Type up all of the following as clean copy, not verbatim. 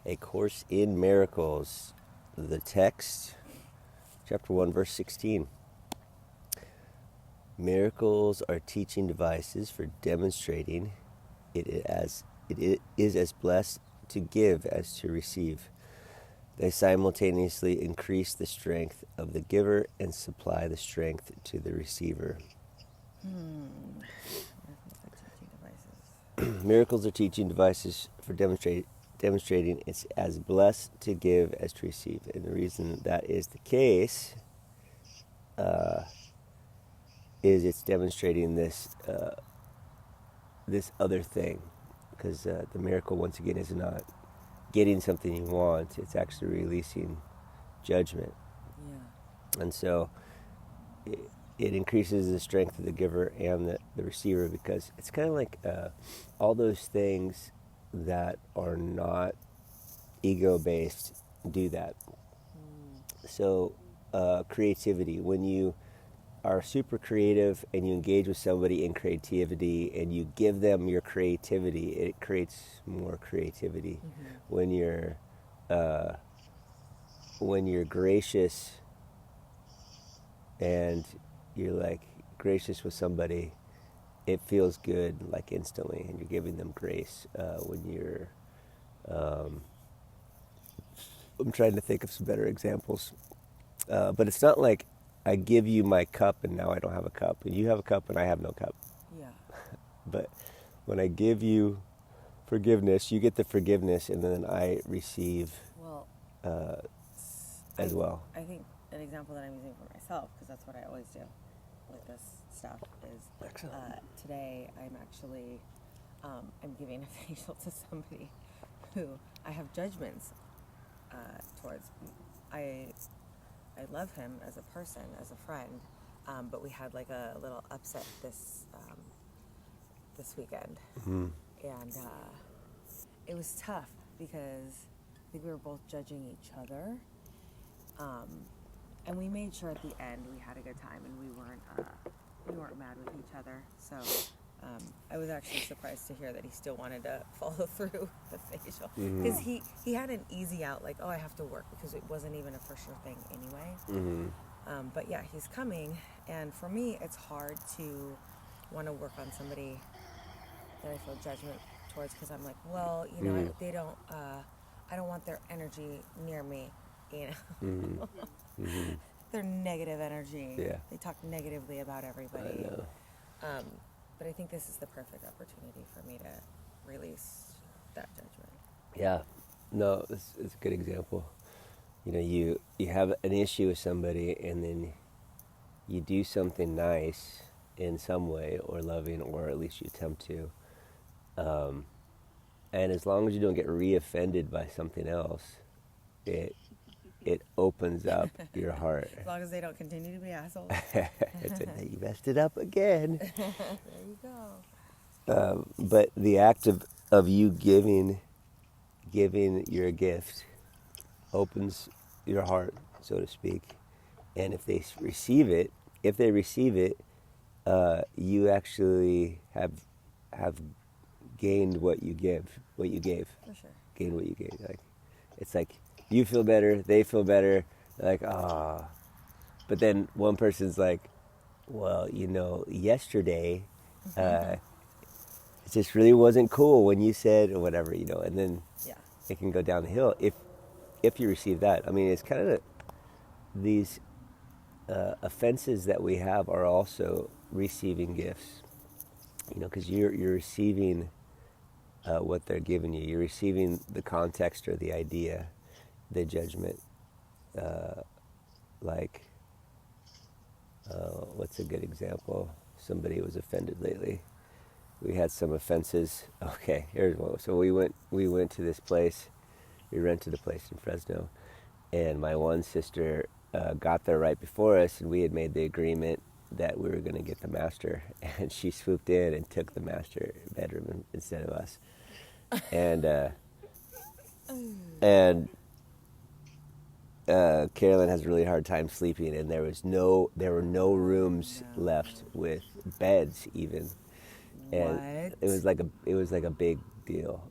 A Course in Miracles. The text, chapter 1, verse 16. Miracles are teaching devices for demonstrating it is as blessed to give as to receive. They simultaneously increase the strength of the giver and supply the strength to the receiver. Miracles are teaching devices for demonstrating it's as blessed to give as to receive. And the reason that is the case is it's demonstrating this other thing. Because the miracle, once again, is not getting something you want. It's actually releasing judgment. Yeah. And so it increases the strength of the giver and the receiver, because it's kind of like all those things that are not ego-based do that. So creativity, when you are super creative and you engage with somebody in creativity and you give them your creativity, it creates more creativity. Mm-hmm. When you're gracious and you're like gracious with somebody, it feels good like instantly, and you're giving them grace. When you're I'm trying to think of some better examples, but it's not like I give you my cup and now I don't have a cup, and you have a cup and I have no cup. Yeah. But when I give you forgiveness, you get the forgiveness, and then I receive as well. I think an example that I'm using for myself, because that's what I always do with this stuff, is today I'm actually I'm giving a facial to somebody who I have judgments towards. I love him as a person, as a friend, but we had like a little upset this weekend, and it was tough because I think we were both judging each other, and we made sure at the end we had a good time and we weren't mad with each other. So I was actually surprised to hear that he still wanted to follow through the facial, because he had an easy out, like, oh, I have to work, because it wasn't even a for sure thing anyway. But yeah, he's coming, and for me it's hard to want to work on somebody that I feel judgment towards, because I'm like, well, you know, they don't I don't want their energy near me, you know. Their negative energy. Yeah. They talk negatively about everybody. I know. But I think this is the perfect opportunity for me to release that judgment. Yeah, no, it's a good example. You know, you have an issue with somebody, and then you do something nice in some way, or loving, or at least you attempt to. And as long as you don't get re-offended by something else, it opens up your heart. As long as they don't continue to be assholes. It's you messed it up again. There you go. But the act of you giving your gift opens your heart, so to speak. And if they receive it, you actually have gained what you gave. For sure. Gained what you gave. Like, it's like you feel better, they feel better. Like, ah. But then one person's like, well, you know, yesterday, it just really wasn't cool when you said, or whatever, you know, and then it can go down the hill if you receive that. I mean, it's kind of these offenses that we have are also receiving gifts, you know, because you're receiving what they're giving you. You're receiving the context or the idea, the judgment. What's a good example? Somebody was offended lately. We had some offenses. Okay, here's one. So we went to this place. We rented a place in Fresno, and my one sister got there right before us, and we had made the agreement that we were going to get the master, and she swooped in and took the master bedroom instead of us. And Carolyn has a really hard time sleeping, and there were no rooms left with beds even. And What? it was like a big deal.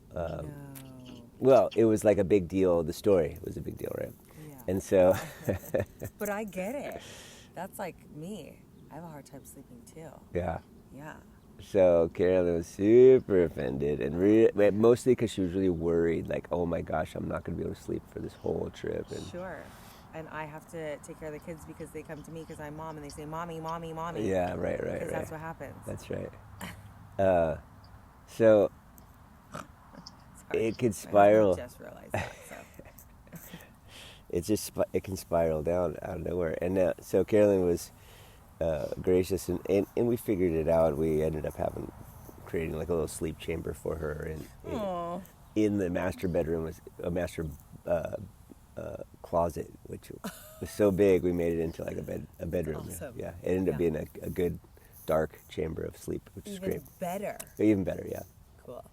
Well, it was like a big deal. The story was a big deal, right? Yeah. And so, But I get it. That's like me. I have a hard time sleeping too. yeah. Yeah. So Carolyn was super offended, and mostly because she was really worried, like, oh my gosh, I'm not going to be able to sleep for this whole trip. And Sure. And I have to take care of the kids because they come to me because I'm mom and they say, Mommy, Mommy, Mommy. yeah, right. Because that's what happens. That's right. So Sorry. it could My spiral. husband just realized that. So. It can spiral down out of nowhere. And so Carolyn was gracious, and we figured it out. We ended up creating like a little sleep chamber for her, and in the master bedroom was a master closet, which was so big we made it into like a bedroom. Awesome. Yeah, it ended up being a good dark chamber of sleep, which is great. Even better, yeah. Cool.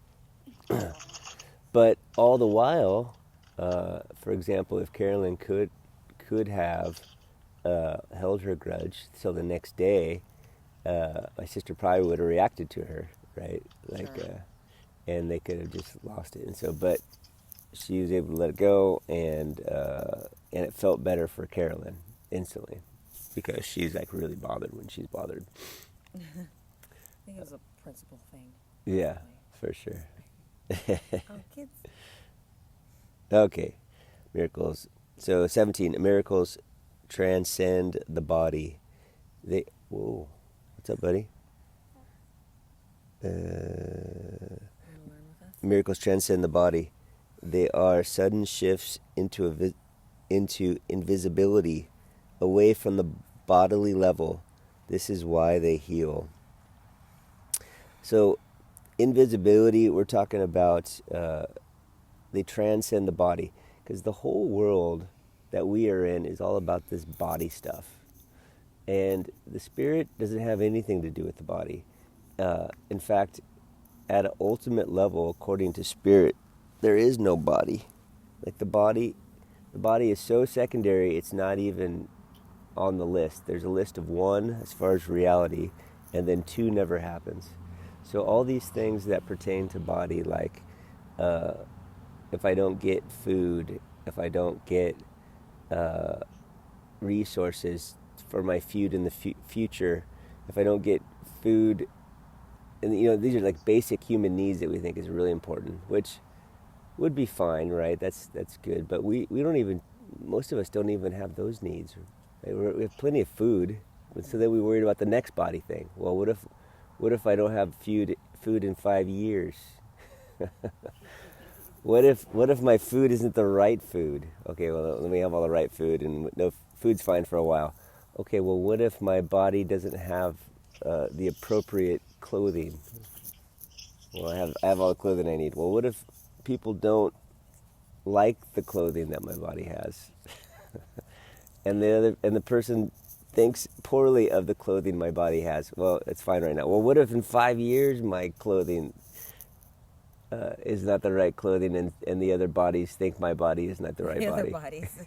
But all the while, for example, if Carolyn could have held her grudge till the next day, my sister probably would have reacted to her, right? Like, Sure. And they could have just lost it. And so, but she was able to let it go, and it felt better for Carolyn instantly, because she's like really bothered when she's bothered. I think it was a principal thing. Yeah, for sure. Oh, kids. Okay, miracles. So 17, miracles transcend the body. Whoa, what's up, buddy? Miracles transcend the body. They are sudden shifts into invisibility, away from the bodily level. This is why they heal. So, invisibility, we're talking about, they transcend the body, because the whole world that we are in is all about this body stuff. And the spirit doesn't have anything to do with the body. In fact, at an ultimate level, according to spirit, there is no body. Like the body is so secondary, it's not even on the list. There's a list of 1 as far as reality, and then 2 never happens. So all these things that pertain to body, like if I don't get food, if I don't get resources for my food in the future, if I don't get food, and these are like basic human needs that we think is really important, which would be fine, right? That's good, but we don't even, most of us don't even have those needs. Right? We have plenty of food, but so then we worried about the next body thing. Well, what if I don't have food in 5 years? What if my food isn't the right food? Okay, well, let me have all the right food, and no, food's fine for a while. Okay, well, what if my body doesn't have the appropriate clothing? Well, I have all the clothing I need. Well, what if people don't like the clothing that my body has, and the person thinks poorly of the clothing my body has? Well, it's fine right now. Well, what if in 5 years my clothing is not the right clothing, and the other bodies think my body is not the right body? The other bodies.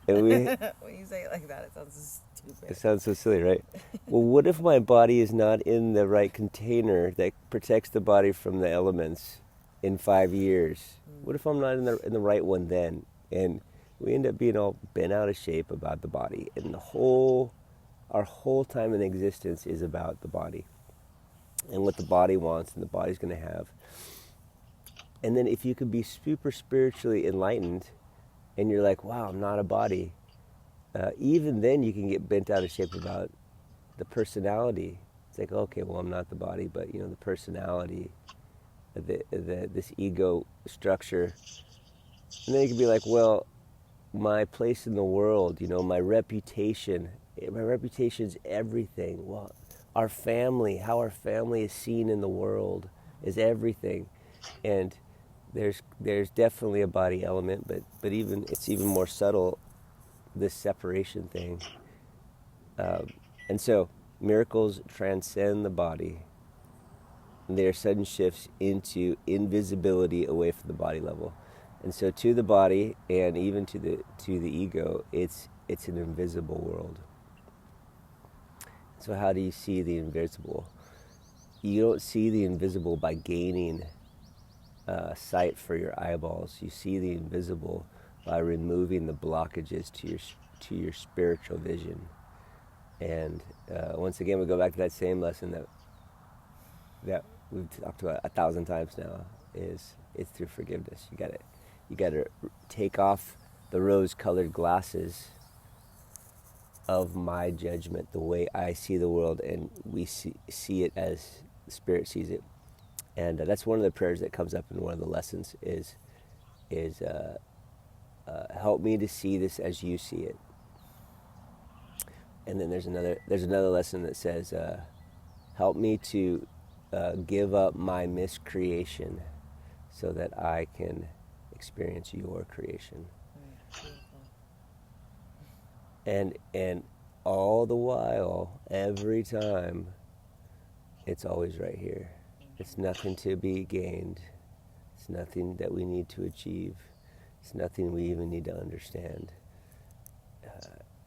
And when you say it like that, it sounds stupid. It sounds so silly, right? Well, what if my body is not in the right container that protects the body from the elements in 5 years? What if I'm not in the right one then? And we end up being all bent out of shape about the body, and our whole time in existence is about the body and what the body wants and the body's going to have. And then if you could be super spiritually enlightened, and you're like, wow, I'm not a body, even then you can get bent out of shape about the personality. It's like, okay, well, I'm not the body, but the personality, this ego structure. And then you can be like, well, my place in the world, my reputation's everything. Well, our family, how our family is seen in the world is everything. And there's definitely a body element, but it's even more subtle, this separation thing. And so miracles transcend the body. They are sudden shifts into invisibility away from the body level. And so to the body, and even to the ego, it's an invisible world. So how do you see the invisible? You don't see the invisible by gaining sight for your eyeballs. You see the invisible by removing the blockages to your spiritual vision. And once again, we go back to that same lesson that we've talked about 1,000 times now. Is it's through forgiveness. You got to take off the rose-colored glasses of my judgment, the way I see the world, and we see it as the Spirit sees it. And that's one of the prayers that comes up in one of the lessons is help me to see this as you see it. And then there's another lesson that says help me to give up my miscreation so that I can experience your creation. And all the while, every time, it's always right here. It's nothing to be gained. It's nothing that we need to achieve. It's nothing we even need to understand.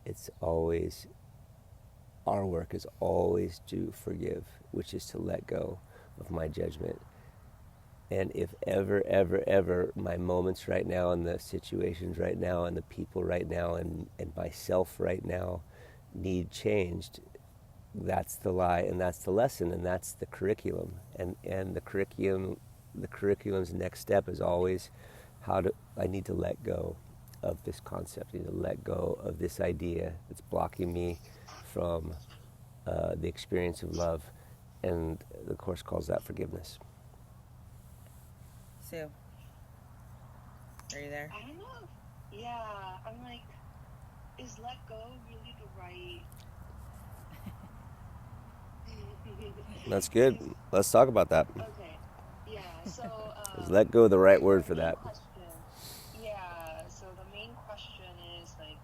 It's always, our work is always to forgive, which is to let go of my judgment. And if ever my moments right now and the situations right now and the people right now and myself right now need changed, that's the lie and that's the lesson and that's the curriculum. And the curriculum's next step is always I need to let go of this concept. I need to let go of this idea that's blocking me from the experience of love. And the Course calls that forgiveness. Sue, are you there? I don't know. Yeah, I'm like, is let go really the right? That's good. Let's talk about that. Okay. Yeah. So. Is let go the right word for that? Question, yeah. So the main question is like,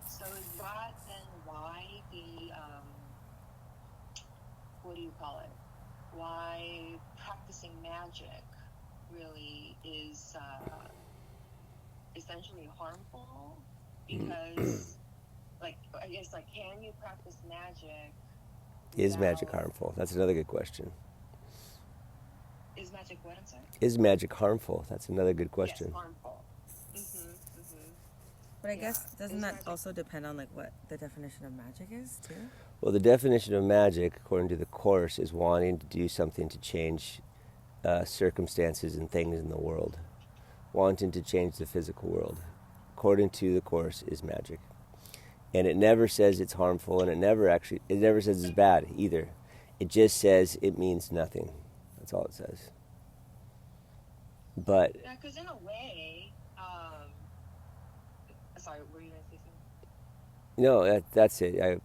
so is that then why the what do you call it? Why practicing magic really is essentially harmful? Because like, I guess, like, can you practice magic? Is magic harmful? That's another good question. Is magic what, I'm sorry? Is magic harmful? That's another good question. Yes, harmful. But I guess, doesn't that also depend on like what the definition of magic is too? Well, the definition of magic, according to the Course, is wanting to do something to change circumstances and things in the world. Wanting to change the physical world, according to the Course, is magic. And it never says it's harmful, and it never says it's bad either. It just says it means nothing. That's all it says. But yeah, because in a way, sorry, were you going to say something? No, that's it. Yeah.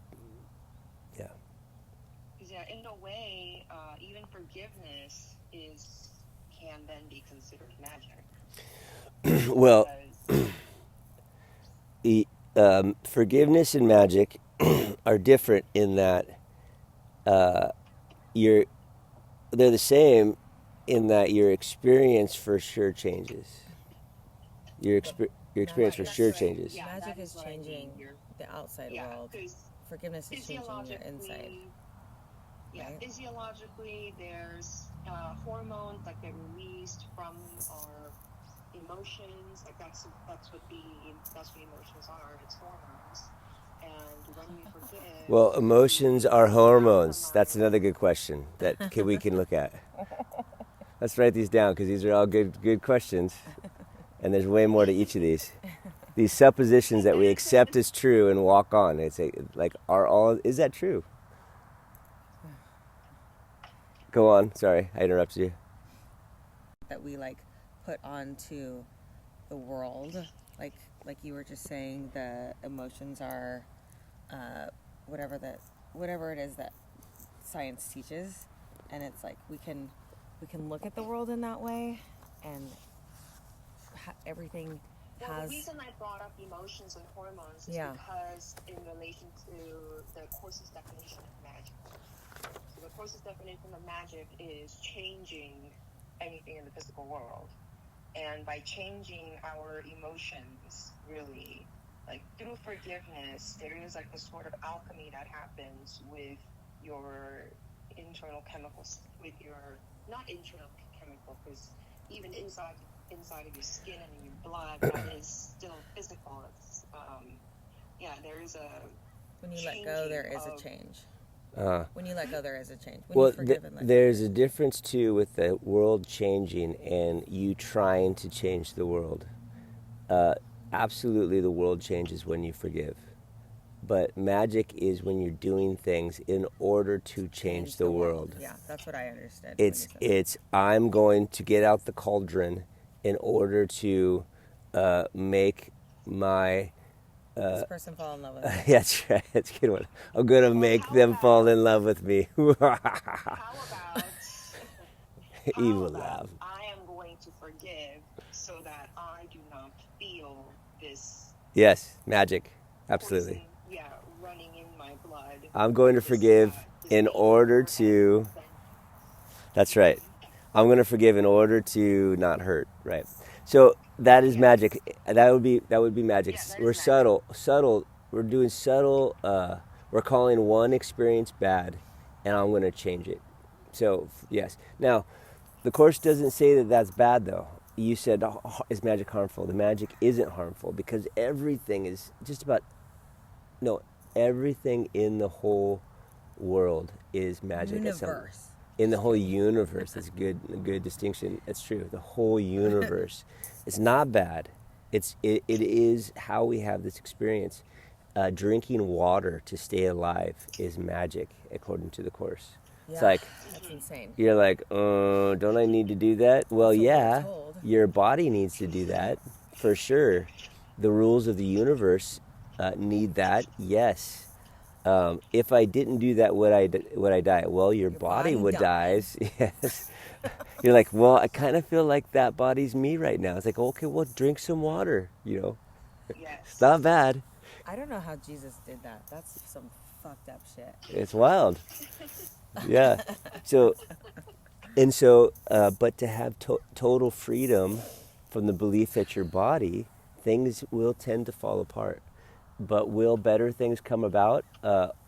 Because in a way, even forgiveness can then be considered magic. Well, forgiveness and magic are different in that they're the same in that your experience for sure changes. Your experience for sure changes. Yeah, magic is changing the outside world. Forgiveness is changing your inside. Yeah, right? Physiologically, there's hormones that get released from our emotions. Like that's what emotions are. It's hormones. And when we forgive, well, emotions are hormones. That's another good question that we can look at. Let's write these down because these are all good questions, and there's way more to each of these. These suppositions that we accept as true and walk on. It's like is that true? Go on. Sorry, I interrupted you. That we like put onto the world, like you were just saying, the emotions are whatever it is that science teaches, and it's like we can look at the world in that way, and everything has. Well, the reason I brought up emotions and hormones is because in relation to the Course's definition of magic. So the Course's definition of magic is changing anything in the physical world. And by changing our emotions, really, like through forgiveness, there is like a sort of alchemy that happens with your internal chemicals, with your, not internal chemical, because even inside of your skin and in your blood, that is still physical. It's there is a when you let go, there is a change. When you let go, there is a change. When Well, you forgive and let there's go, a difference too with the world changing and you trying to change the world. Absolutely, the world changes when you forgive. But magic is when you're doing things in order to change the world. Yeah, that's what I understood. It's I'm going to get out the cauldron in order to make my this person fall in love with me. that's right. That's a good one. I'm going to make them fall in love with me. How about evil laugh. I am going to forgive so that I do not feel this. Yes, magic. Absolutely. Poison, running in my blood. I'm going to forgive in order to. That's right. I'm going to forgive in order to not hurt. Right. So that is magic. That would be magic. We're subtle. We're doing subtle. We're calling one experience bad, and I'm going to change it. So yes. Now, the Course doesn't say that that's bad though. You said, is magic harmful? The magic isn't harmful because everything is just about. No, everything in the whole world is magic. Universe. In the whole universe. That's a good distinction. That's true. The whole universe. It's not bad. It is how we have this experience. Drinking water to stay alive is magic, according to the Course. Yeah, it's like, that's insane. You're like, don't I need to do that? Well, yeah, your body needs to do that, for sure. The rules of the universe need that, yes. If I didn't do that, would I die? Well, your body would die. Yes. You're like, well, I kind of feel like that body's me right now. It's like, okay, well, drink some water, Yes. It's not bad. I don't know how Jesus did that. That's some fucked up shit. It's wild. Yeah. But to have total freedom from the belief that your body, things will tend to fall apart. But will better things come about?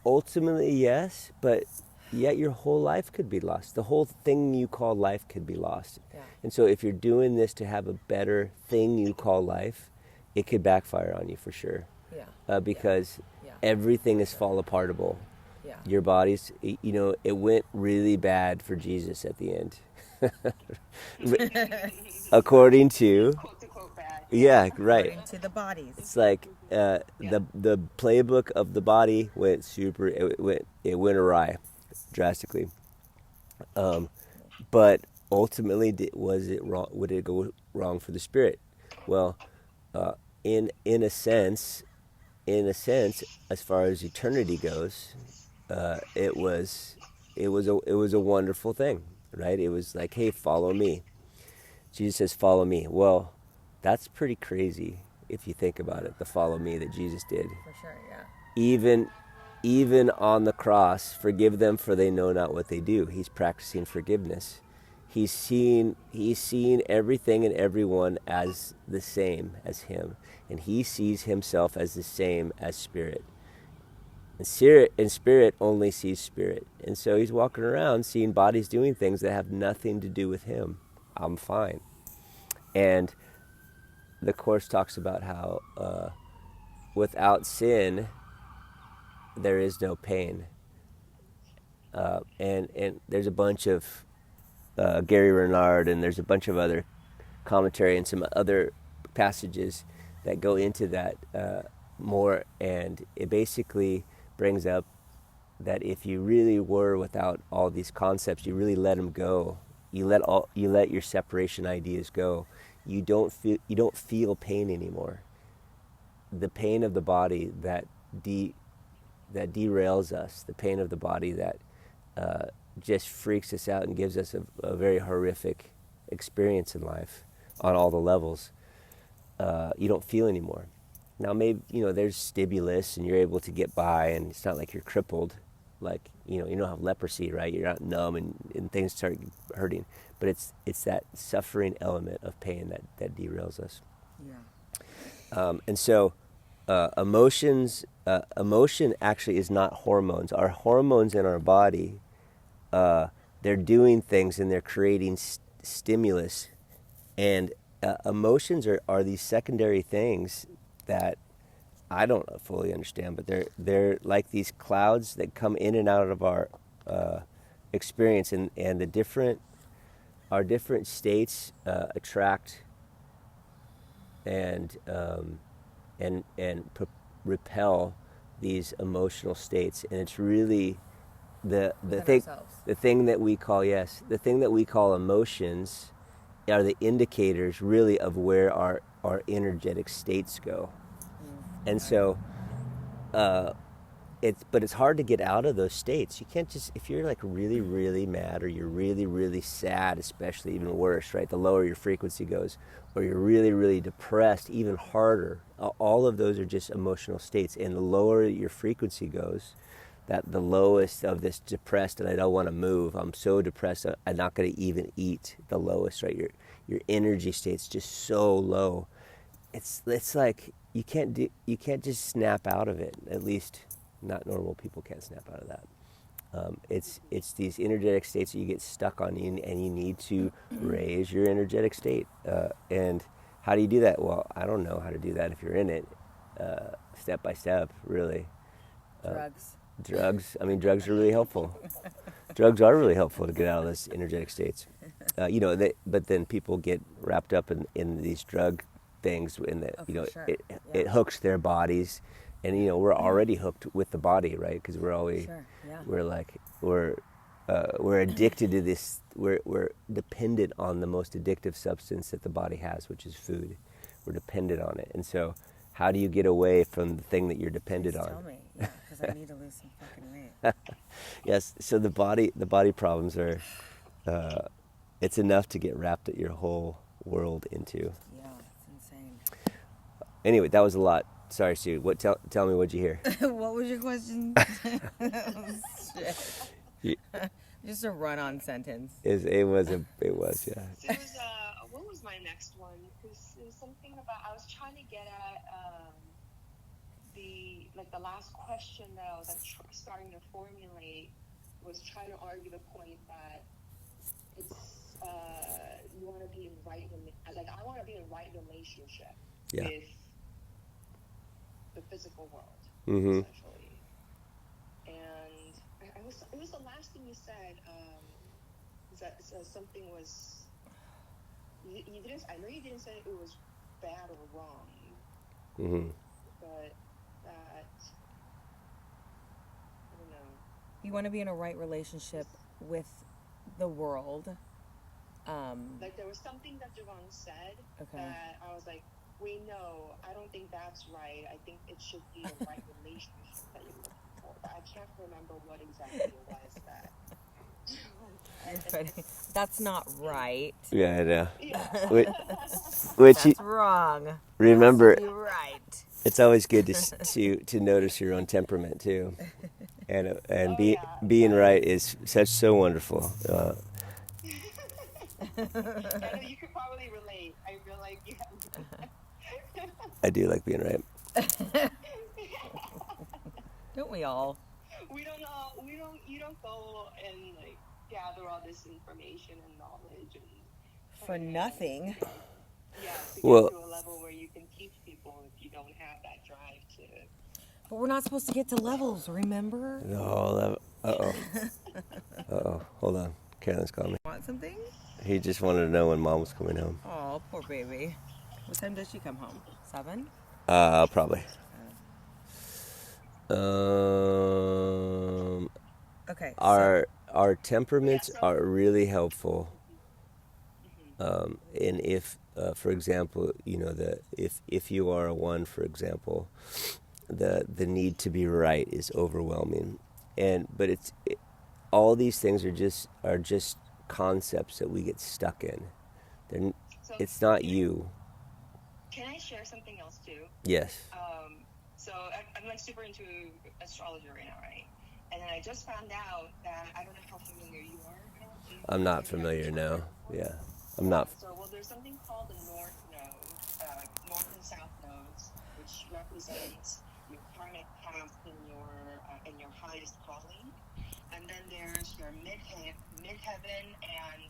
Ultimately, yes, but yet your whole life could be lost. The whole thing you call life could be lost. Yeah. And so if you're doing this to have a better thing you call life, it could backfire on you for sure. Yeah. Because everything is fall apartable. Yeah. Your body's, it went really bad for Jesus at the end. According to... Yeah, right. According to the bodies. It's like the playbook of the body went it went awry drastically. But ultimately, was it wrong? Would it go wrong for the spirit? Well, in a sense, as far as eternity goes, it was a wonderful thing, right? It was like, hey, follow me. Jesus says, follow me. Well, that's pretty crazy if you think about it, the follow me that Jesus did. For sure, yeah. Even on the cross, forgive them for they know not what they do. He's practicing forgiveness. He's seeing everything and everyone as the same as him. And he sees himself as the same as spirit. And spirit only sees spirit. And so he's walking around seeing bodies doing things that have nothing to do with him. I'm fine. And the Course talks about how without sin, there is no pain. And there's a bunch of Gary Renard, and there's a bunch of other commentary and some other passages that go into that more. And it basically brings up that if you really were without all these concepts, you really let them go. You let your separation ideas go. You don't feel pain anymore. The pain of the body that derails us, the pain of the body that just freaks us out and gives us a very horrific experience in life on all the levels. You don't feel anymore. Now maybe there's stimulus and you're able to get by, and it's not like you're crippled, like you don't have leprosy, right? You're not numb and things start hurting. But it's that suffering element of pain that derails us. Yeah. And so emotion actually is not hormones. Our hormones in our body, they're doing things and they're creating stimulus And emotions are these secondary things that I don't fully understand, but they're like these clouds that come in and out of our experience, and our different states attract and repel these emotional states, and it's really the thing that we call emotions are the indicators really of where our energetic states go. And so it's hard to get out of those states. You can't just, if you're like really, really mad, or you're really, really sad, especially, even worse, right? The lower your frequency goes, or you're really, really depressed, even harder. All of those are just emotional states. And the lower your frequency goes, that the lowest of this depressed, and I don't want to move, I'm so depressed, I'm not going to even eat, the lowest, right? Your energy state's just so low. It's like you can't just snap out of it. At least not normal people can't snap out of that. It's these energetic states that you get stuck on, and you need to raise your energetic state. And how do you do that? Well, I don't know how to do that if you're in it, step by step, really. Drugs. I mean, drugs are really helpful. Drugs are really helpful to get out of those energetic states. But then people get wrapped up in these drug things, in that it hooks their bodies, and we're already hooked with the body, right? Because we're addicted to this. We're dependent on the most addictive substance that the body has, which is food. We're dependent on it, and so how do you get away from the thing that you're dependent on? Tell me, because I need to lose some fucking weight. Yes, so the body problems are, it's enough to get wrapped your whole world into. Yeah, it's insane. Anyway, that was a lot. Sorry, Sue. Tell me, what'd you hear? What was your question? Shit. Just a run-on sentence. It was, yeah. It was, what was my next one? It was something about, I was trying to get at the last question that I was starting to formulate, was trying to argue the point that it's you want to be in I want to be in right relationship with the physical world, essentially. And it was the last thing you said. That something was. You didn't. I know you didn't say it was bad or wrong. But that. I don't know. You want to be in a right relationship with the world. There was something that Javon said that I was like, wait, no, I don't think that's right. I think it should be a right relationship that you're looking for. But I can't remember what exactly it was that. That's not right. Yeah, I know. Yeah. Which That's wrong. Remember, you're right. It's always good to notice your own temperament too, and being right is so wonderful. I know you could probably relate. I feel like you have. I do like being right. Don't we all? We don't know. You don't go and gather all this information and knowledge for nothing. Yeah, to get to a level where you can teach people if you don't have that drive to. But we're not supposed to get to levels, remember? No, hold on. Carolyn's calling me. Want something? He just wanted to know when Mom was coming home. Oh, poor baby. What time does she come home? 7? Probably. Okay. Our temperaments are really helpful. And if, for example, if you are a 1, for example, the need to be right is overwhelming, but all these things are just concepts that we get stuck in. It's not you. Can I share something else too? Yes. So I'm super into astrology right now, right? And then I just found out that, I don't know how familiar you are. I'm not familiar, no. Yeah. I'm not. So, there's something called the North Node, North and South nodes, which represents your karmic path in your highest calling. And then there's your midheaven and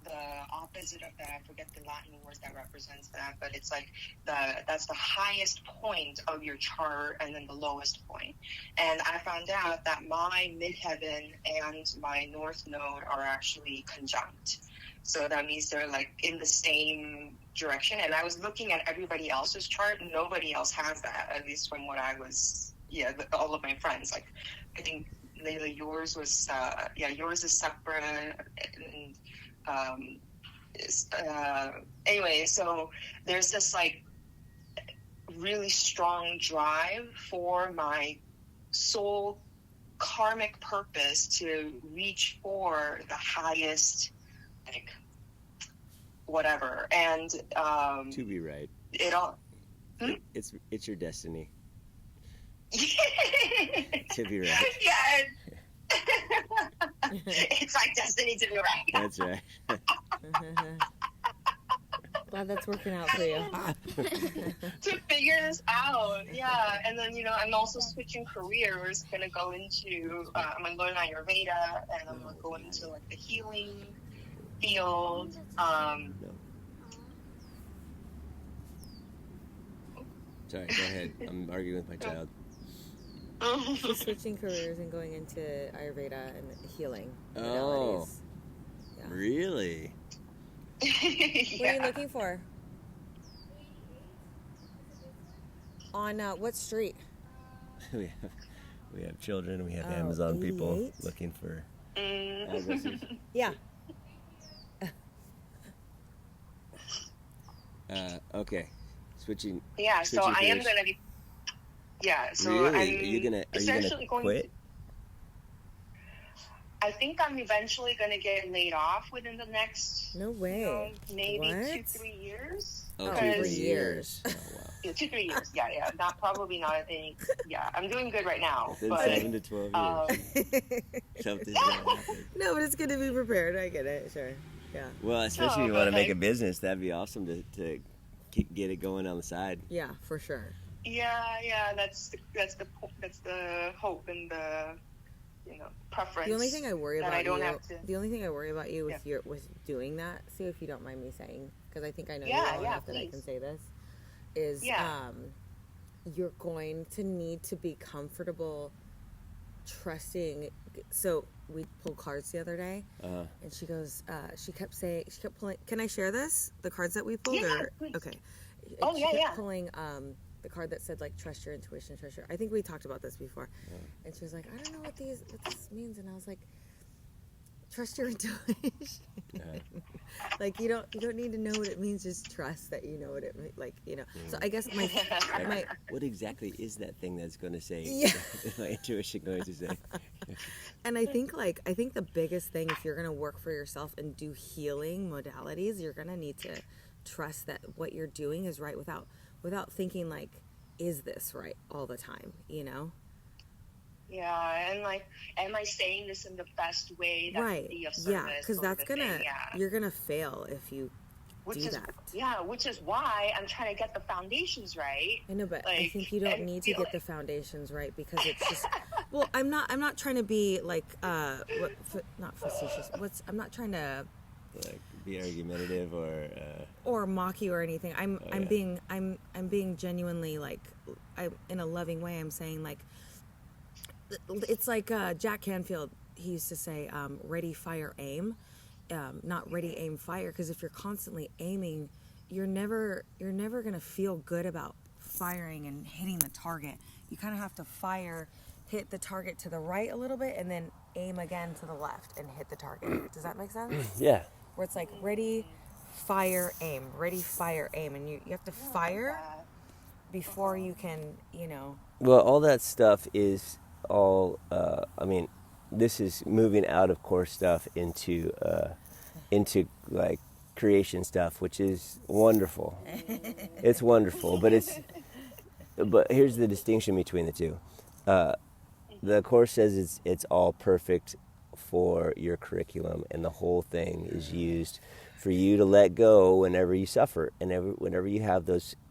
the opposite of that. I forget the Latin word that represents that, but it's like that's the highest point of your chart and then the lowest point. And I found out that my midheaven and my north node are actually conjunct. So that means they're like in the same direction. And I was looking at everybody else's chart. Nobody else has that, at least from what I was, all of my friends. Like, I think, Layla, yours was, yours is separate. And, anyway, so there's this like really strong drive for my soul karmic purpose to reach for the highest, like, whatever. And to be right, it all it's your destiny. To be right. Yeah. It's like destiny to be right. That's right. Glad that's working out for you. To figure this out, yeah. And then, I'm also switching careers. Gonna go into, I'm gonna learn Ayurveda, and I'm gonna go into like the healing field. Sorry, go ahead. I'm arguing with my child. She's switching careers and going into Ayurveda and healing Oh, modalities. Yeah. Really? What are you looking for? On what street? we have children. We have Amazon people 88? looking for addresses. Yeah. Okay. Switching. Yeah, so switching I am careers. going to be. Yeah, so Really? I'm Are you gonna essentially going quit? to. I think I'm eventually going to get laid off within the next. No way. Maybe What? 2-3 years. Oh, 'Cause- 2-3 years. Oh, wow. Yeah, 2-3 years. Yeah. Probably not any. Yeah, I'm doing good right now. Within But 7 to 12 years. Something's gonna happen. No, but it's good to be prepared. I get it. Sure. Yeah. Well, especially if you Oh, want to make okay. a business, that'd be awesome to get it going on the side. Yeah, for sure. yeah, that's the hope and the preference. The only thing I worry that about I don't you. have to- The only thing I worry about you with Yeah. with doing that, Sue, if you don't mind me saying, because I think I know Yeah, you well yeah, enough that I please. can say this, is Yeah. you're going to need to be comfortable trusting. So we pulled cards the other day, Uh-huh. and she goes, she kept pulling. Can I share this? The cards that we pulled? Yeah, or, please. okay. Oh, she yeah, kept yeah. pulling the card that said like trust your intuition, trust your. I think we talked about this before, and she was like, I don't know what this means, and I was like, trust your intuition. Like you don't need to know what it means. Just trust that you know what it So I guess my What exactly is that thing that's going to say? Yeah. My intuition going to say. and I think the biggest thing, if you're gonna work for yourself and do healing modalities, you're gonna need to trust that what you're doing is right without thinking like, is this right all the time? Yeah, and like, am I saying this in the best way that Right. can be of service? Yeah, because sort of that's a thing, you're gonna fail if you which do is that. which is why I'm trying to get the foundations right. I know, but I Like, think you don't and need to feel get the foundations right because it's just. Well, I'm not trying to be like not facetious. I'm not trying to Like be argumentative or mock you or anything. I'm yeah. being genuinely like in a loving way. I'm saying like it's like Jack Canfield. He used to say, "Ready, fire, aim." Not ready, aim, fire. Because if you're constantly aiming, you're never gonna feel good about firing and hitting the target. You kind of have to hit the target to the right a little bit, and then aim again to the left and hit the target. Does that make sense? Yeah. Where it's like ready, fire, aim. Ready, fire, aim, and you have to fire before you can, Well, all that stuff is all. This is moving out of core stuff into like creation stuff, which is wonderful. It's wonderful, but here's the distinction between the two. The course says it's all perfect for your curriculum, and the whole thing is used for you to let go whenever you suffer, and whenever you have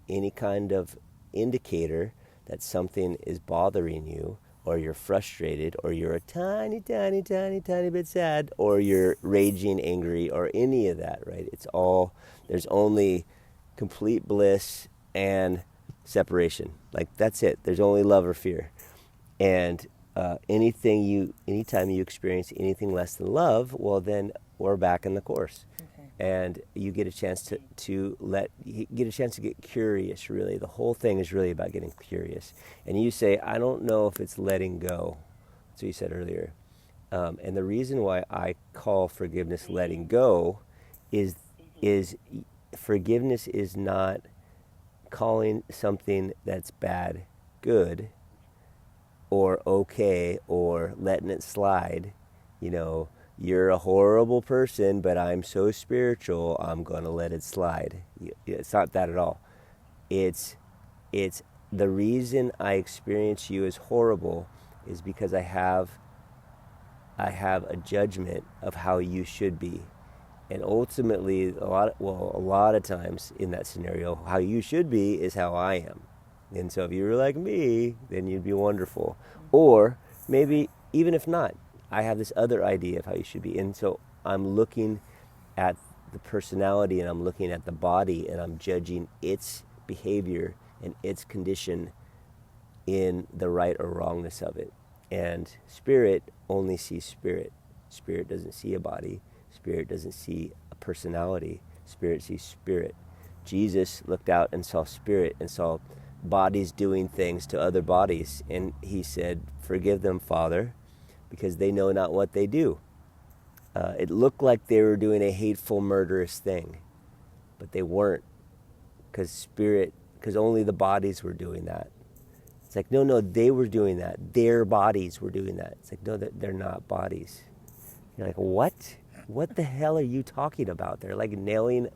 any kind of indicator that something is bothering you or you're frustrated, or you're a tiny, tiny, tiny, tiny bit sad, or you're raging, angry, or any of that, right? It's all, there's only complete bliss and separation. Like, that's it. There's only love or fear. And anytime you experience anything less than love, well, then we're back in the Course. Okay. And you get a chance to get curious, really. The whole thing is really about getting curious. And you say, I don't know if it's letting go. That's what you said earlier. And the reason why I call forgiveness letting go is forgiveness is not calling something that's bad good, or okay, or letting it slide. You know, you're a horrible person, but I'm so spiritual, I'm going to let it slide. It's not that at all. It's the reason I experience you as horrible is because I have a judgment of how you should be. And ultimately, a lot of times in that scenario, how you should be is how I am. And so if you were like me, then you'd be wonderful. Or maybe even if not, I have this other idea of how you should be. And so I'm looking at the personality, and I'm looking at the body, and I'm judging its behavior and its condition in the right or wrongness of it. And spirit only sees spirit. Spirit doesn't see a body. Spirit doesn't see a personality. Spirit sees spirit. Jesus looked out and saw spirit and saw bodies doing things to other bodies. And he said, forgive them, Father, because they know not what they do. It looked like they were doing a hateful, murderous thing, but they weren't, because only the bodies were doing that. It's like, no, they were doing that. Their bodies were doing that. It's like, no, they're not bodies. You're like, what? What the hell are you talking about? They're like nailing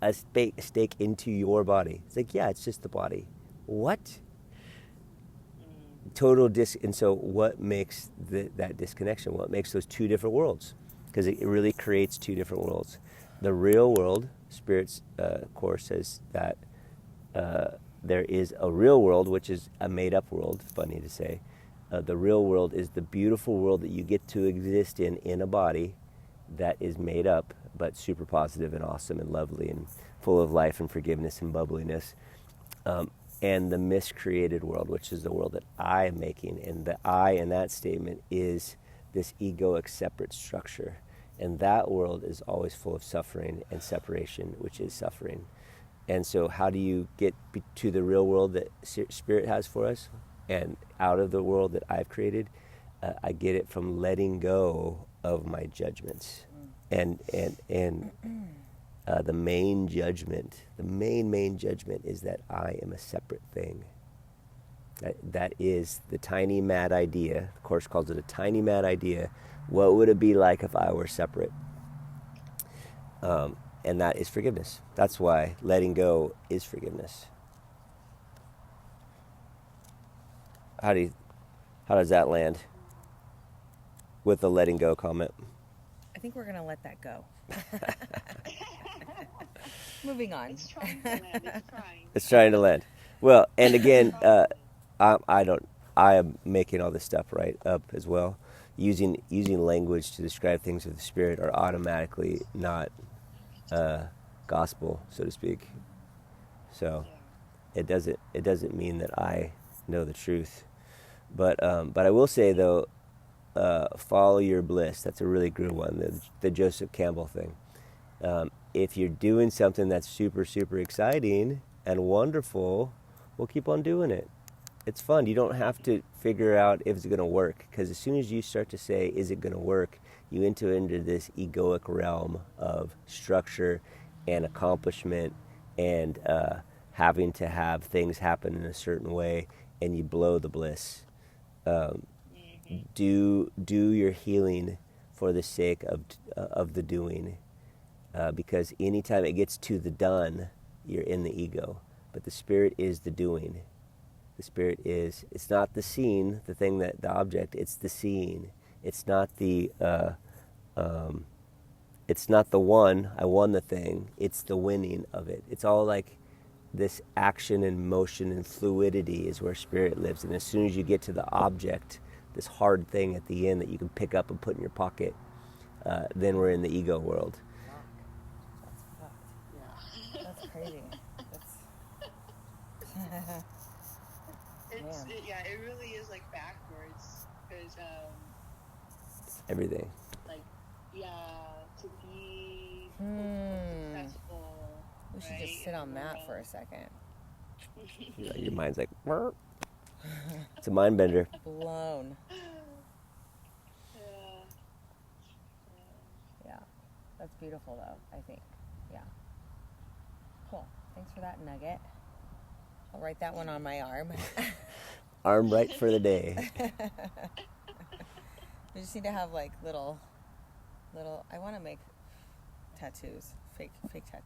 a stake into your body. It's like, yeah, it's just the body. What? And so what makes that disconnection? What makes those two different worlds? Because it really creates two different worlds. The real world, Spirit's Course says that there is a real world, which is a made-up world, funny to say. The real world is the beautiful world that you get to exist in a body that is made up, but super positive and awesome and lovely and full of life and forgiveness and bubbliness. And the miscreated world, which is the world that I am making. And the I in that statement is this egoic separate structure. And that world is always full of suffering and separation, which is suffering. And so how do you get to the real world that Spirit has for us and out of the world that I've created? I get it from letting go of my judgments. And the main judgment, the main judgment is that I am a separate thing. That is the tiny mad idea. The Course calls it a tiny mad idea. What would it be like if I were separate? And that is forgiveness. That's why letting go is forgiveness. How does that land with the letting go comment? I think we're going to let that go. Moving on. It's trying to land. It's trying to land. Well, and again, I am making all this stuff right up as well. Using language to describe things of the Spirit are automatically not gospel, so to speak. So it doesn't mean that I know the truth. But I will say though, follow your bliss. That's a really good one. The Joseph Campbell thing. If you're doing something that's super, super exciting and wonderful, well, keep on doing it. It's fun. You don't have to figure out if it's going to work, because as soon as you start to say, is it going to work, you enter into this egoic realm of structure and accomplishment and having to have things happen in a certain way, and you blow the bliss. Do your healing for the sake of the doing. Because anytime it gets to the done, you're in the ego. But the Spirit is the doing. The Spirit is, it's not the scene, the thing that, the object, it's the seeing. It's not the one, I won the thing, it's the winning of it. It's all like this action and motion and fluidity is where spirit lives. And as soon as you get to the object, this hard thing at the end that you can pick up and put in your pocket, then we're in the ego world. That's fucked. Yeah. That's crazy. It really is like backwards, because Everything. like, to be successful. We should just sit on that for a second. Your mind's like, it's a mind bender. Blown. Yeah. That's beautiful, though, I think. Yeah. Cool. Thanks for that nugget. I'll write that one on my arm. Arm right for the day. We just need to have like little. I want to make tattoos, fake tattoos.